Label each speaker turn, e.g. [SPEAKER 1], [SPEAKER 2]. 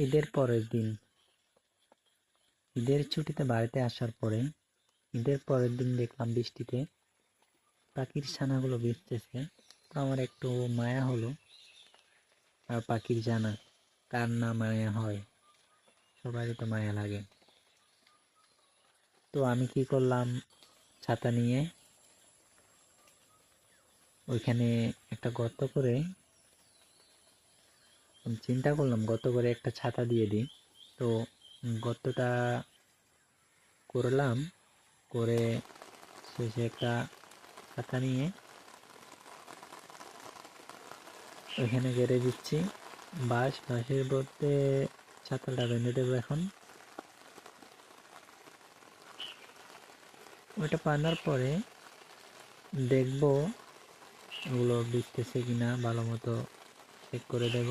[SPEAKER 1] ঈদের পরের দিন, ঈদের ছুটিতে বাড়িতে আসার পরে ঈদের পরের দিন দেখলাম বৃষ্টিতে পাখির ছানাগুলো ভিজতেছে। তো আমার একটু মায়া হলো। আর পাখির ছানা কার না মায়া হয়, সবারই তো মায়া লাগে। তো আমি কি করলাম, ছাতা নিয়ে ওইখানে একটা গর্ত করে, চিন্তা করলাম গর্ত করে একটা ছাতা দিয়ে দিই। তো গর্তটা করলাম, করে শেষে একটা ছাতা নিয়ে ওইখানে গেড়ে দিচ্ছি। বাঁশের মধ্যে ছাতাটা বেঁধে দেবো এখন। ওইটা বাঁধার পরে দেখবো ওগুলো ভিজতেছে কিনা, ভালো মতো চেক করে দেব।